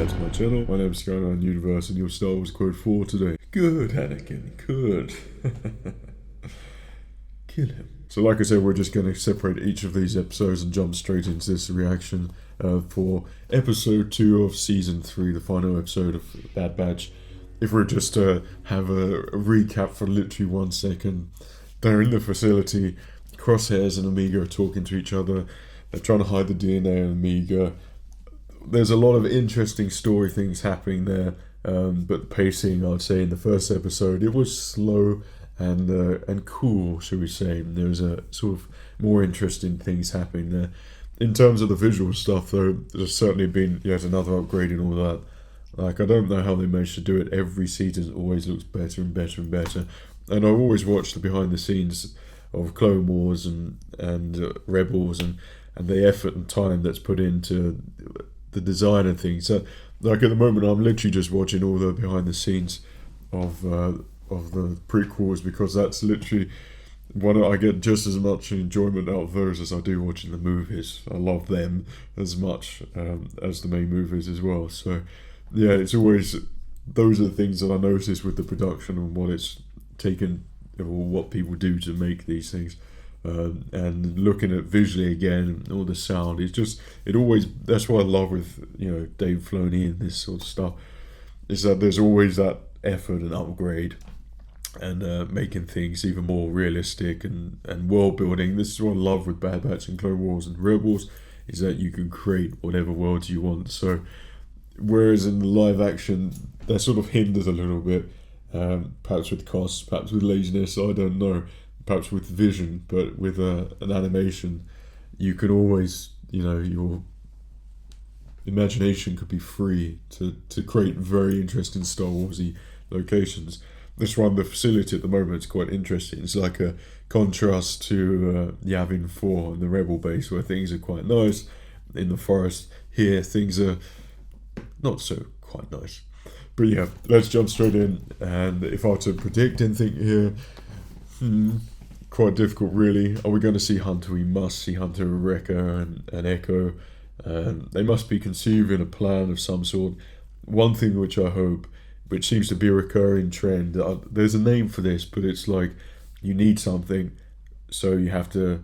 back to my channel. My name is SKYMAN Universe and your Star Wars quote for today. Good, Anakin, good. Kill him. So like I said, we're just going to separate each of these episodes and jump straight into this reaction for episode 2 of season 3, the final episode of Bad Batch. If we're just to have a recap for literally 1 second, they're in the facility, Crosshairs and Omega are talking to each other, they're trying to hide the DNA of Omega. There's a lot of interesting story things happening there, but the pacing, I'd say, in the first episode, it was slow and cool, shall we say. There's a sort of more interesting things happening there. In terms of the visual stuff, though, there's certainly been yet another upgrade and all that. Like, I don't know how they managed to do it. Every season it always looks better and better and better. And I've always watched the behind the scenes of Clone Wars and Rebels and the effort and time that's put into the design and things. So, like, at the moment, I'm literally just watching all the behind the scenes of the prequels, because that's literally one I get just as much enjoyment out of those as I do watching the movies. I love them as much as the main movies as well. So, yeah, it's always, those are the things that I notice with the production and what it's taken, or what people do to make these things. And looking at visually again, all the sound, it's just, it always, that's what I love with, you know, Dave Filoni and this sort of stuff, is that there's always that effort and upgrade and making things even more realistic and world building. This is what I love with Bad Batch and Clone Wars and Rebels, is that you can create whatever worlds you want. So whereas in the live action, they're sort of hindered a little bit, perhaps with costs, perhaps with laziness, I don't know, perhaps with vision, but with an animation, you can always, you know, your imagination could be free to create very interesting Star Warsy locations. This one, the facility at the moment, is quite interesting. It's like a contrast to Yavin 4 and the Rebel base, where things are quite nice. In the forest here, things are not so quite nice. But yeah, let's jump straight in. And if I were to predict anything here, quite difficult really. Are we going to see Hunter? We must see Hunter, Wrecker and Echo. They must be conceiving a plan of some sort. One thing which I hope, which seems to be a recurring trend, there's a name for this, but it's like, you need something, so you have to,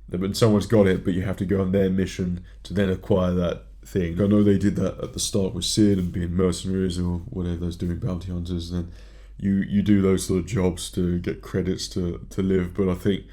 when someone's got it, but you have to go on their mission to then acquire that thing. I know they did that at the start with Sid and being mercenaries or whatever those doing, bounty hunters, and then you do those sort of jobs to get credits to live. But I think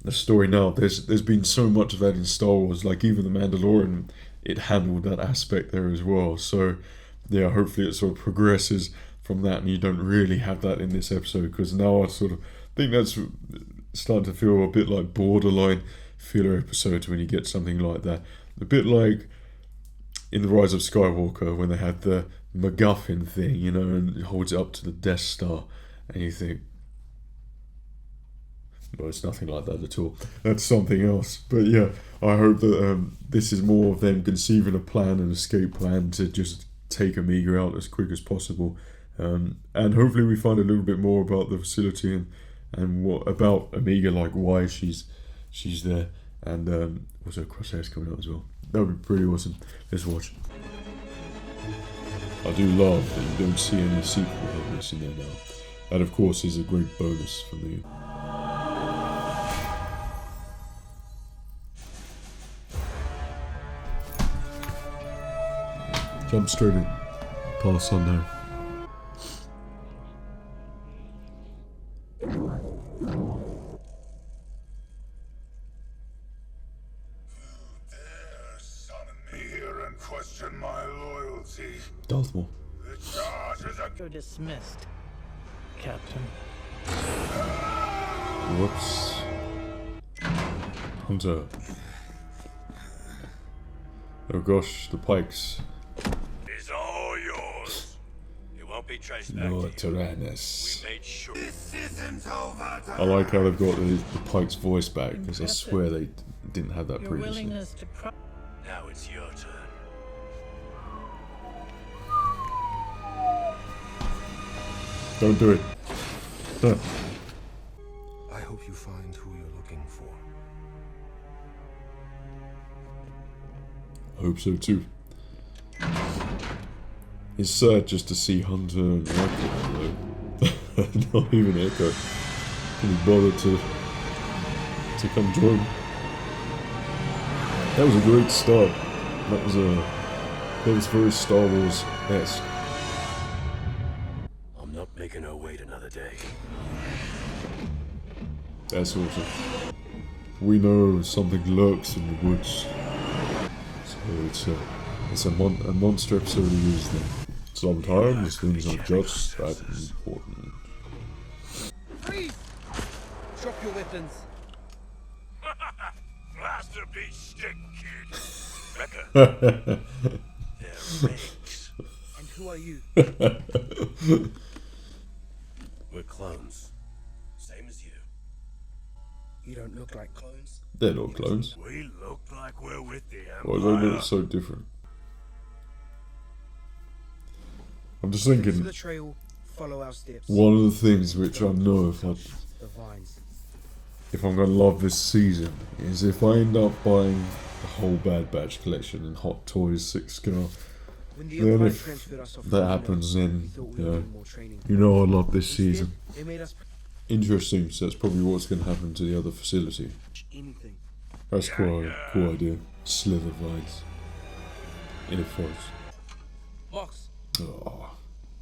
the story now, there's been so much of that in Star Wars, like even The Mandalorian, it handled that aspect there as well. So yeah, hopefully it sort of progresses from that and you don't really have that in this episode, because now I sort of think that's starting to feel a bit like borderline filler episodes when you get something like that. A bit like in The Rise of Skywalker when they had the MacGuffin thing, you know, and it holds it up to the Death Star, and you think, well, it's nothing like that at all. That's something else. But yeah, I hope that this is more of them conceiving a plan, an escape plan, to just take Omega out as quick as possible. And hopefully we find a little bit more about the facility and what about Omega, like why she's there, and also Crosshairs coming out as well. That would be pretty awesome. Let's watch. I do love that you don't see any sequel elements in there now. That of course is a great bonus for me. Jump straight in. Pass on now. Question my loyalty. Darth Maul. The charges You're dismissed, Captain. Whoops. Hunter. Oh gosh, the pikes. is all yours. It won't be traced back No, to you. Tyrannus. We made sure. This isn't over. I like how they've got the Pike's voice back, because I swear they didn't have that Your previously. willingness to cross. Now it's your turn. Don't do it. Huh. I hope you find who you're looking for. I hope so too. It's sad just to see Hunter and Echo, not even Echo. Can he bother to come join? That was a great start. That was very Star Wars-esque. I'm not making her wait another day. That's awesome. We know something lurks in the woods. So it's a monster episode it is then. Sometimes things are just that important. Freeze! Drop your weapons. Masterpiece stick, kid. Wrecker. They're rakes. And who are you? We're clones. Same as you. You don't look like clones. They're not clones. We look like we're with the Why Empire. do they look so different? I'm just Follow thinking, the trail, follow our steps. one of the things which I know The vines. if I'm gonna love this season is if I end up buying the whole Bad Batch collection and Hot Toys 6 scar. When the Then Empire if transferred us off that to happens, then we thought we you know, needed more training. you know I love this Instead, season. they made us Interesting, so that's probably what's gonna happen to the other facility. anything. That's quite a cool idea. Slither vines in a forest. Box. Oh,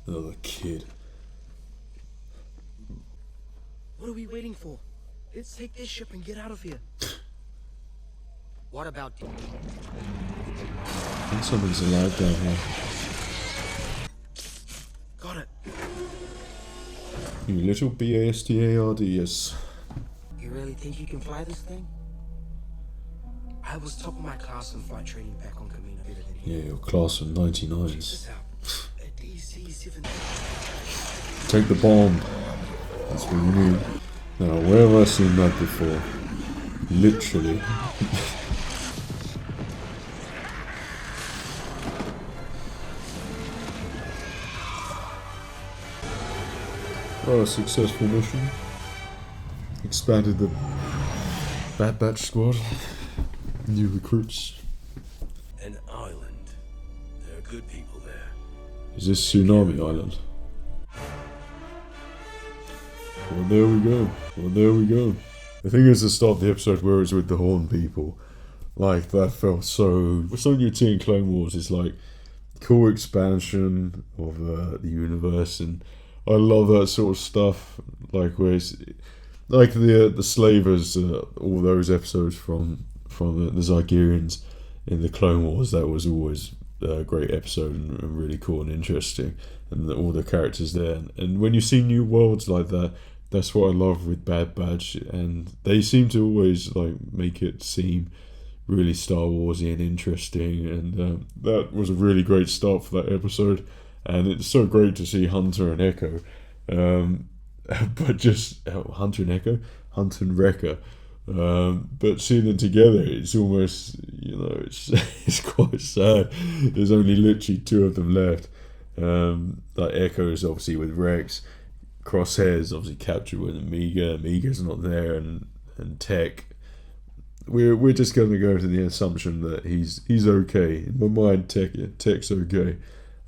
another kid. What are we waiting for? Let's take this ship and get out of here. What about I think something's alive down here. Got it. You little BASTARDS. You really think you can fly this thing? I was top of my class in flight training back on Kamino. Better than Yeah, him. your class of 99s. This out. A DC-7. Take the bomb. That's what you need. Now, where have I seen that before? Literally. Oh, a successful mission. Expanded the Bad Batch squad. New recruits. An island. There are good people there. Is this Tsunami Island? Well, there we go. Well, there we go. The thing is, to start the episode where it's with the Horn people, like, that felt so... Something you'd see in Clone Wars is, like, cool expansion of the universe, and I love that sort of stuff, like, where it's... Like, the Slavers, all those episodes from the Zygerians in the Clone Wars, that was always a great episode and really cool and interesting, and all the characters there. And when you see new worlds like that, that's what I love with Bad Batch, and they seem to always like make it seem really Star Warsy and interesting, and that was a really great start for that episode. And it's so great to see Hunter and Echo, but just Hunter and Echo, Hunter and Wrecker. But seeing them together, it's almost, you know, it's quite sad. There's only literally two of them left. Like Echo's obviously with Rex, Crosshair's obviously captured with Amiga. Amiga's not there, and Tech. We're just going to go to the assumption that he's okay. In my mind, Tech's okay.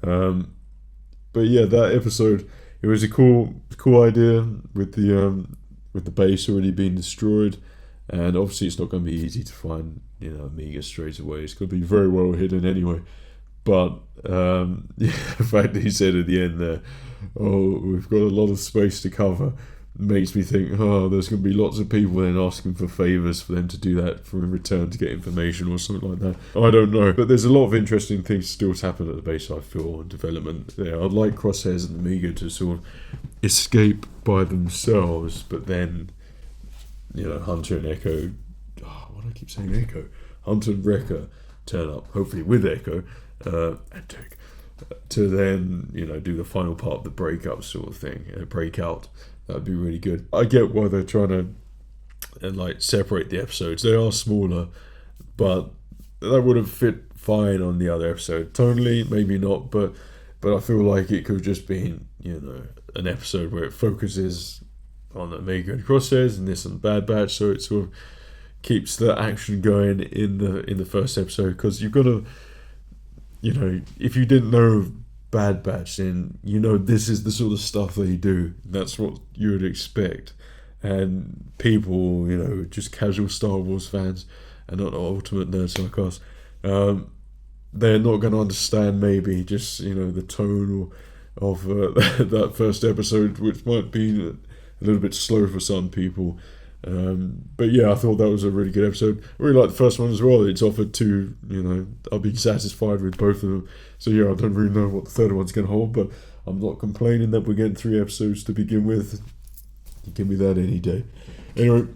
But yeah, that episode, it was a cool idea with the base already being destroyed. And obviously it's not going to be easy to find, you know, Amiga straight away. It's going to be very well hidden anyway. But yeah, the fact that he said at the end there, oh, we've got a lot of space to cover, makes me think, oh, there's going to be lots of people then asking for favours for them to do that for in return to get information or something like that. I don't know. But there's a lot of interesting things still to happen at the base, I feel, and development there. I'd like Crosshairs and Amiga to sort of escape by themselves, but then, you know, Hunter and Echo, why do I keep saying Echo? Hunter and Wrecker turn up, hopefully with Echo and Tech, to then, you know, do the final part of the breakup sort of thing, breakout. That'd be really good. I get why they're trying to like separate the episodes. They are smaller, but that would have fit fine on the other episode. Tonally, maybe not, but I feel like it could have just been, you know, an episode where it focuses on Omega and Crosshairs and this and Bad Batch, so it sort of keeps the action going in the first episode, because you've got to, you know, if you didn't know Bad Batch, then you know this is the sort of stuff they do. That's what you would expect. And people, you know, just casual Star Wars fans and not ultimate nerds like us, they're not going to understand maybe just, you know, the tone of that first episode, which might be a little bit slow for some people. But yeah, I thought that was a really good episode. I really like the first one as well. It's offered two, you know, I'll be satisfied with both of them. So yeah, I don't really know what the third one's going to hold, but I'm not complaining that we're getting 3 episodes to begin with. You give me that any day. Anyway,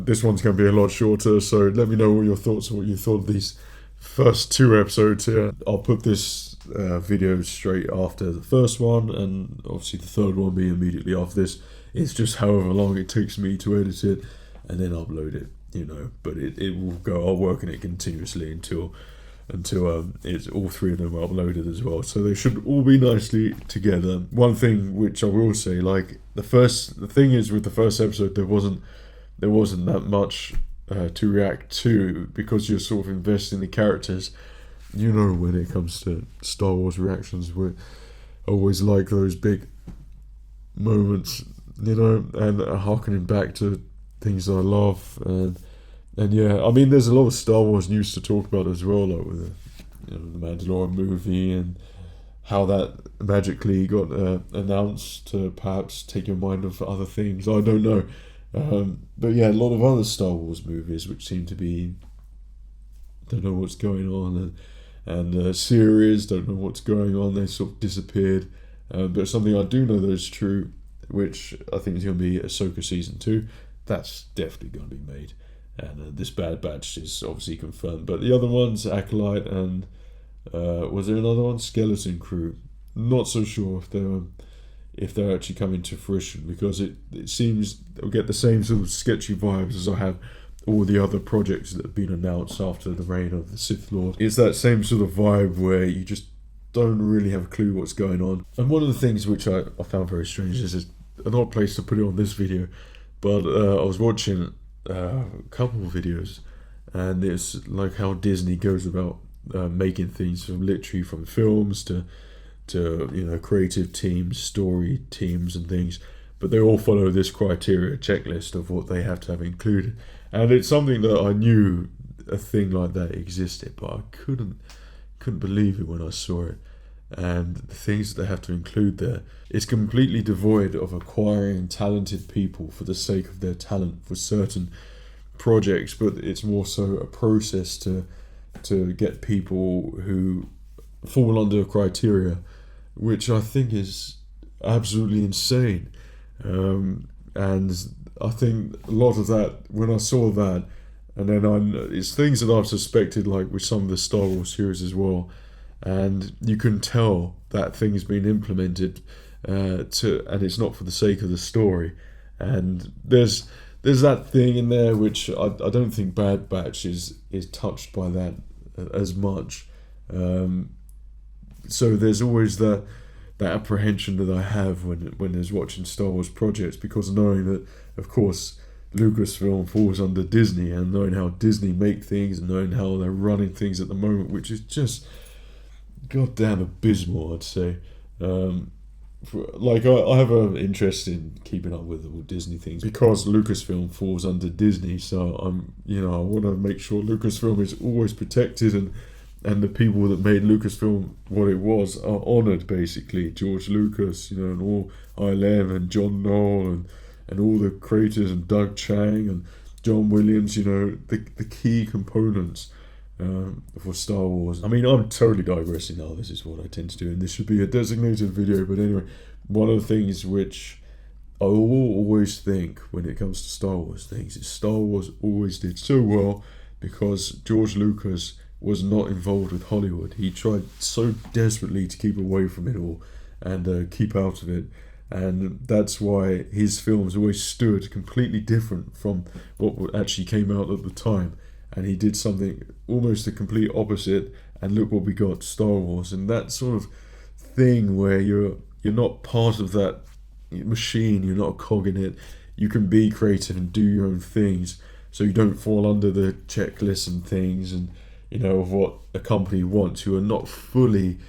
this one's going to be a lot shorter, so let me know what your thoughts are, what you thought of these first 2 episodes here. I'll put this video straight after the first one, and obviously the third one will be immediately after this. It's just however long it takes me to edit it and then upload it, you know. But it will go. I'll work on it continuously until it's all 3 of them are uploaded as well. So they should all be nicely together. One thing which I will say, like the thing is with the first episode, there wasn't that much to react to, because you're sort of investing in the characters. You know, when it comes to Star Wars reactions, we always like those big moments, you know, and harkening back to things I love, and yeah, I mean, there's a lot of Star Wars news to talk about as well, like with the Mandalorian movie and how that magically got announced to perhaps take your mind off other things. I don't know, but yeah, a lot of other Star Wars movies which seem to be, don't know what's going on, and series, don't know what's going on. They sort of disappeared. But something I do know that is true, which I think is going to be Ahsoka season 2. That's definitely going to be made, and this Bad Batch is obviously confirmed. But the other ones, Acolyte and was there another one? Skeleton Crew. Not so sure if they're actually coming to fruition, because it seems they'll get the same sort of sketchy vibes as I have all the other projects that have been announced after the reign of the Sith Lord. It's that same sort of vibe where you just don't really have a clue what's going on. And one of the things which I found very strange is an odd place to put it on this video, but I was watching a couple of videos, and it's like how Disney goes about making things from films to you know, creative teams, story teams and things, but they all follow this criteria checklist of what they have to have included. And it's something that I knew a thing like that existed, but I couldn't believe it when I saw it. And the things that they have to include there, it's completely devoid of acquiring talented people for the sake of their talent for certain projects, but it's more so a process to get people who fall under a criteria, which I think is absolutely insane. And I think a lot of that, when I saw that, and then it's things that I've suspected, like with some of the Star Wars series as well, and you can tell that thing's been implemented and it's not for the sake of the story. And there's that thing in there which I don't think Bad Batch is touched by that as much. So there's always that apprehension that I have when there's watching Star Wars projects, because knowing that, of course, Lucasfilm falls under Disney, and knowing how Disney make things and knowing how they're running things at the moment, which is just goddamn abysmal, I'd say. Like I have an interest in keeping up with all Disney things because Lucasfilm falls under Disney, so I want to make sure Lucasfilm is always protected, and the people that made Lucasfilm what it was are honoured, basically. George Lucas, and all ILM and John Knoll and all the creators, and Doug Chang and John Williams, the key components for Star Wars. I mean, I'm totally digressing now. This is what I tend to do, and this should be a designated video. But anyway, one of the things which I always think when it comes to Star Wars things is Star Wars always did so well because George Lucas was not involved with Hollywood. He tried so desperately to keep away from it all and keep out of it. And that's why his films always stood completely different from what actually came out at the time. And he did something almost the complete opposite, and look what we got, Star Wars. And that sort of thing where you're not part of that machine, you're not a cog in it. You can be creative and do your own things, so you don't fall under the checklists and things and of what a company wants. You are not fully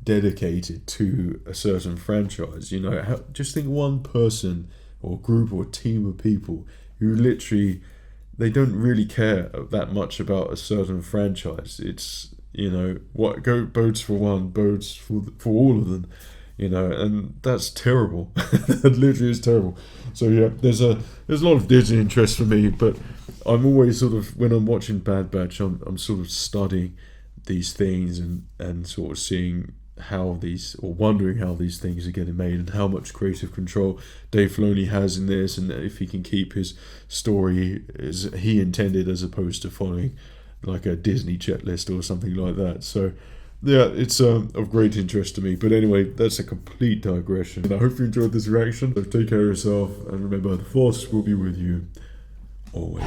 dedicated to a certain franchise. You know, just think one person or group or team of people who literally, they don't really care that much about a certain franchise. It's, you know, what bodes for one bodes for all of them, you know, and that's terrible. That literally is terrible. So yeah, there's a lot of Disney interest for me, but I'm always sort of, when I'm watching Bad Batch, I'm sort of studying these things and sort of seeing how these, or wondering how these things are getting made and how much creative control Dave Filoni has in this, and if he can keep his story as he intended as opposed to following like a Disney checklist or something like that. So yeah, it's of great interest to me. But anyway, that's a complete digression. And I hope you enjoyed this reaction. So take care of yourself, and remember, the Force will be with you always.